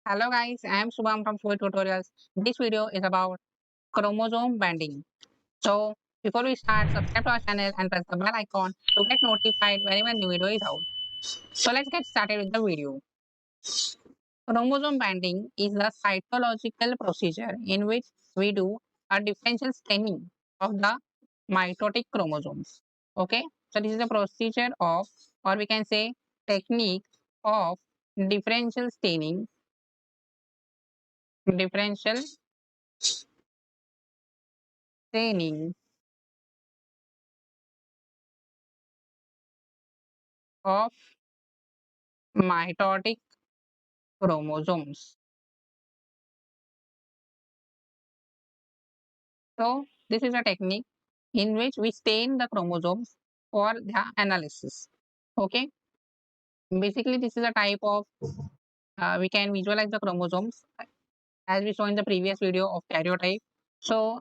Hello guys, I am Shubham from ShubhVed Tutorials. This video is about chromosome banding. So before we start, subscribe to our channel and press the bell icon to get notified whenever new video is out. So let's get started with the video. Chromosome banding is a cytological procedure in which we do a differential staining of the mitotic chromosomes. Okay, so this is a procedure of, or we can say, technique of differential differential staining of mitotic chromosomes. So this is a technique in which we stain the chromosomes for the analysis. Okay, basically this is a type of we can visualize the chromosomes as we saw in the previous video of karyotype. So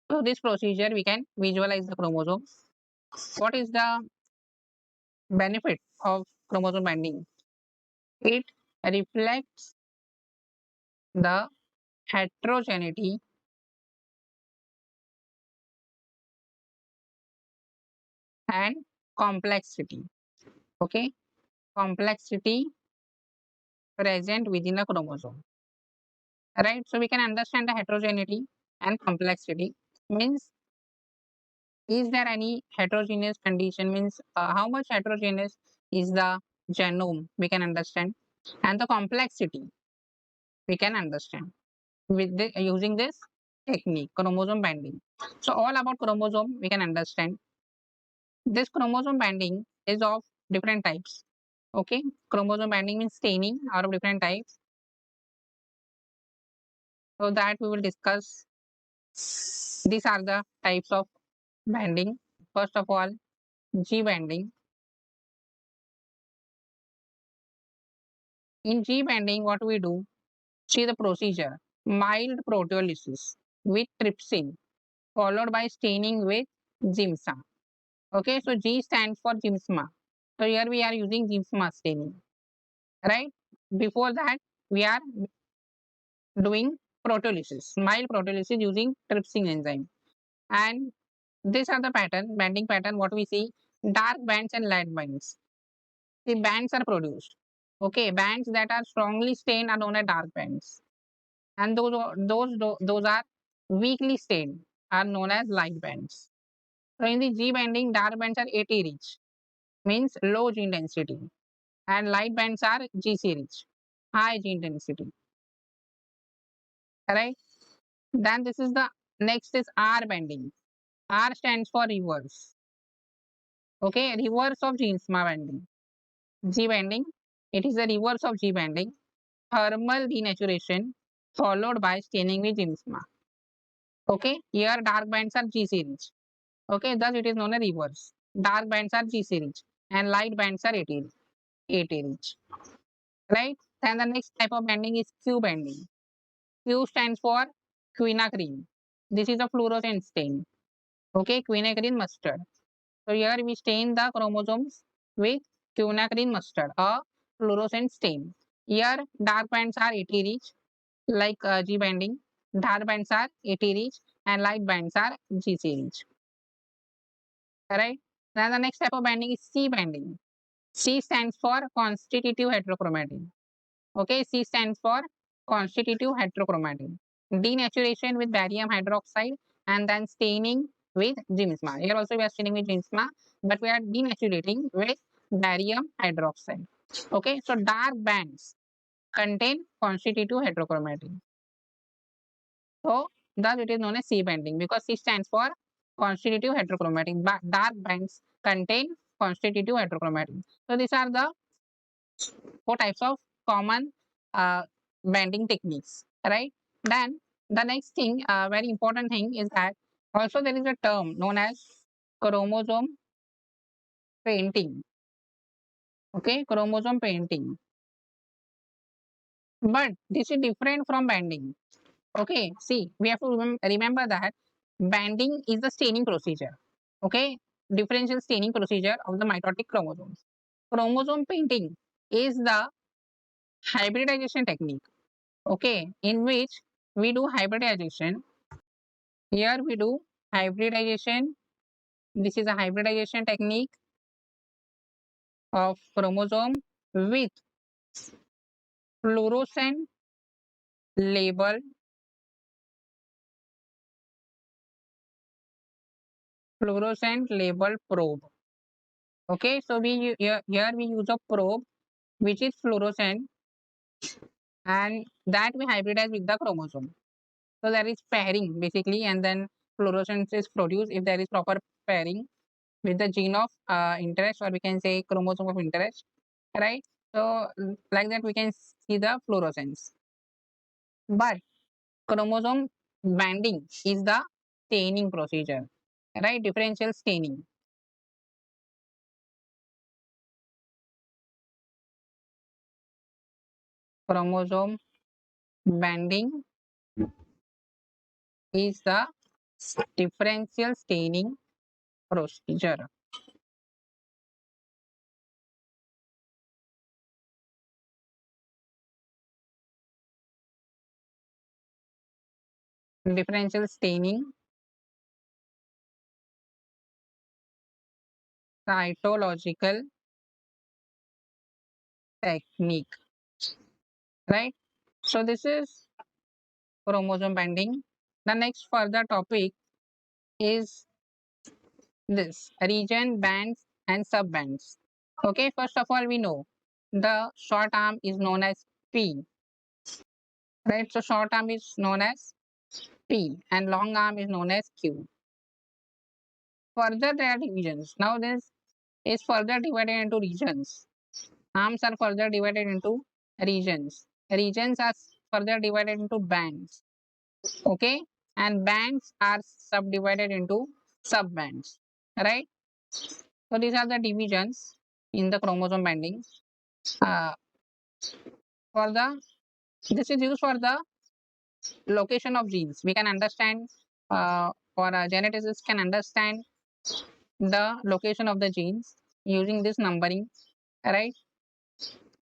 through this procedure we can visualize the chromosomes. What is the benefit of chromosome binding? It reflects the heterogeneity and complexity. Okay, complexity present within a chromosome, right? So we can understand the heterogeneity and complexity means, is there any heterogeneous condition, means how much heterogeneous is the genome, we can understand, and the complexity we can understand with using this technique, chromosome binding. So all about chromosome we can understand. This chromosome binding is of different types. Okay, chromosome binding means staining out of different types, so that we will discuss. These are the types of banding. First of all, G banding. In G banding, what we do, see the procedure: mild proteolysis with trypsin, followed by staining with gypsum. Okay, so G stands for gypsum. So here we are using gypsum staining, right? Before that, we are doing proteolysis, mild proteolysis using trypsin enzyme. And these are the banding pattern, what we see: dark bands and light bands. The bands are produced. Okay, bands that are strongly stained are known as dark bands, and those are weakly stained are known as light bands. So in the G banding, dark bands are AT rich, means low gene density, and light bands are GC rich, high gene density. Right? Then this is the next is R banding. R stands for reverse. Okay, reverse of Jeansma banding. G banding, it is the reverse of G banding. Thermal denaturation followed by staining with Jeansma. Okay, here dark bands are G series. Okay, thus it is known as reverse. Dark bands are G series and light bands are AT reach. Right? Then the next type of banding is Q banding. Q stands for quinacridine. This is a fluorescent stain. Okay, quinacridine mustard. So here we stain the chromosomes with quinacridine mustard, a fluorescent stain. Here dark bands are AT rich, like G banding. Dark bands are AT rich and light bands are GC rich. Alright. Then the next type of banding is C banding. C stands for constitutive heterochromatin. Okay, C stands for constitutive heterochromatin. Denaturation with barium hydroxide and then staining with gypsum. Here also we are staining with gypsum, but we are denaturating with barium hydroxide. Okay, so dark bands contain constitutive heterochromatin. So thus it is known as C banding because C stands for constitutive heterochromatin. But dark bands contain constitutive heterochromatin. So these are the four types of common uh, banding techniques, right? Then the next thing, very important thing is that also there is a term known as chromosome painting. Okay, chromosome painting. But this is different from banding. Okay, see, we have to remember that banding is the staining procedure. Okay, differential staining procedure of the mitotic chromosomes. Chromosome painting is the hybridization technique. okay, in which we do hybridization. Here we do hybridization. This is a hybridization technique of chromosome with fluorescent label fluorescent label probe. Okay, so here we use a probe which is fluorescent, and that we hybridize with the chromosome. So there is pairing basically, and then fluorescence is produced if there is proper pairing with the gene of interest, or we can say chromosome of interest, right? So like that we can see the fluorescence. But chromosome banding is the staining procedure, right? Differential staining. Chromosome banding is the differential staining procedure. Differential staining cytological technique, right? So this is chromosome banding. The next further topic is this region bands and subbands. Okay, first of all, we know the short arm is known as P, right? So short arm is known as P and long arm is known as Q. Further, there are divisions. Now, this is further divided into regions. Arms are further divided into regions. Regions are further divided into bands. Okay, and bands are subdivided into subbands. Right. So these are the divisions in the chromosome banding. Uh, for the this is used for the location of genes. We can understand, or geneticists can understand the location of the genes using this numbering, right?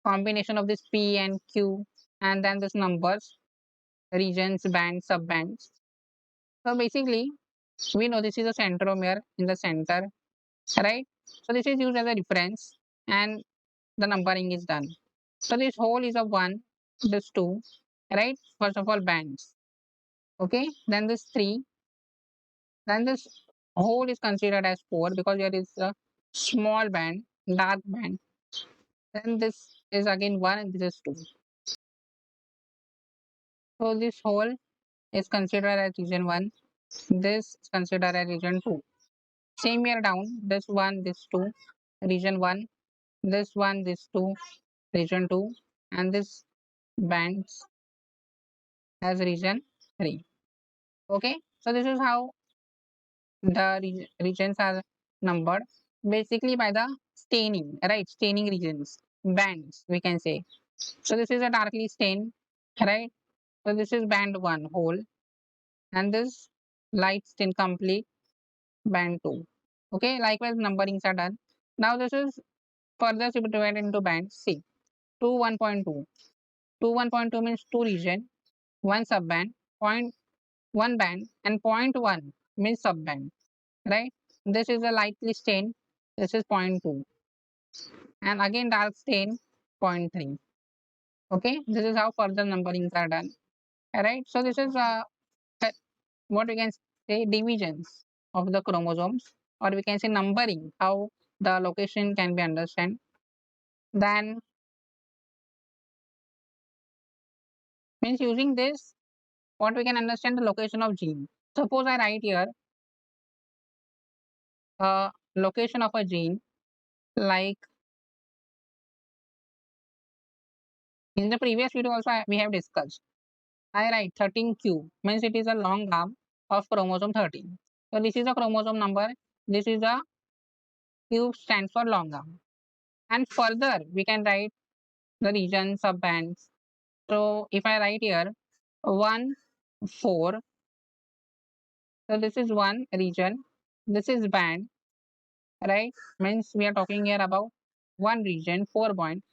Combination of this P and Q, and then this numbers, regions, bands, subbands. So basically, we know this is a centromere in the center, right? So this is used as a reference, and the numbering is done. So this whole is a 1, this 2, right? First of all, bands. Okay, then this 3, then this whole is considered as 4 because here is a small band, dark band. Then this is again 1 and this is 2. So this whole is considered as region 1. This is considered as region 2. Same here down, this 1, this 2, region 1, this 1, this 2, region 2, and this bands as region 3. Okay, so this is how the regions are numbered basically by the staining, right? Staining regions, bands, we can say. So this is a darkly stained, right? So this is band 1 whole, and this light stain complete band 2. Okay, likewise numberings are done. Now this is further subdivided into bands. See, 2 1.2. 2 1.2 means 2 region, 1 subband, point 1 band, and point 1 means subband, right? This is a lightly stained, this is point 0.2, and again dark stain point 0.3. Okay, this is how further numberings are done. Alright, so this is what we can say divisions of the chromosomes, or we can say numbering, how the location can be understood. Then means using this, what we can understand the location of gene. Suppose I write here location of a gene, like in the previous video also we have discussed. I write 13q means it is a long arm of chromosome 13. So this is a chromosome number. This is a Q stands for long arm. And further we can write the region subbands. So if I write here 1, 4. So this is one region. This is band, right? Means we are talking here about one region, 4 point,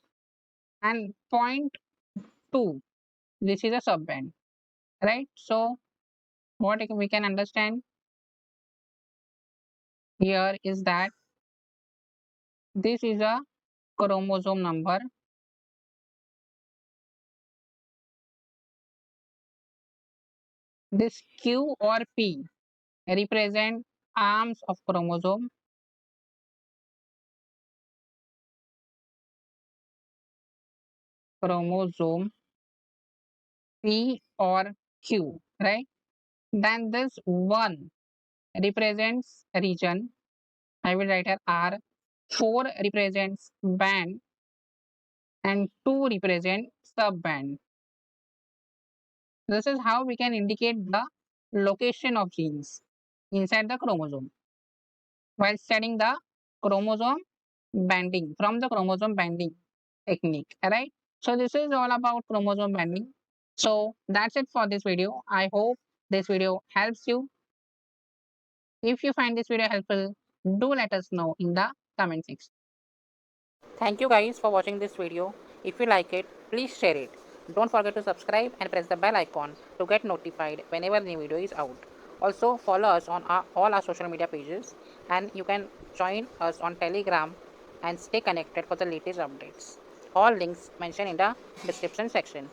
and point 2. this is a subband, right? So what we can understand here is that this is a chromosome number. This Q or P represent arms of chromosome. Chromosome P or Q, right? Then this 1 represents region. I will write here R. 4 represents band and 2 represent subband. This is how we can indicate the location of genes inside the chromosome while studying the chromosome banding from the chromosome banding technique, right? So this is all about chromosome banding. So that's it for this video. I hope this video helps you. If you find this video helpful, do let us know in the comment section. Thank you guys for watching this video. If you like it, please share it. Don't forget to subscribe and press the bell icon to get notified whenever new video is out. Also follow us on all our social media pages, and you can join us on Telegram and stay connected for the latest updates. All links mentioned in the description section.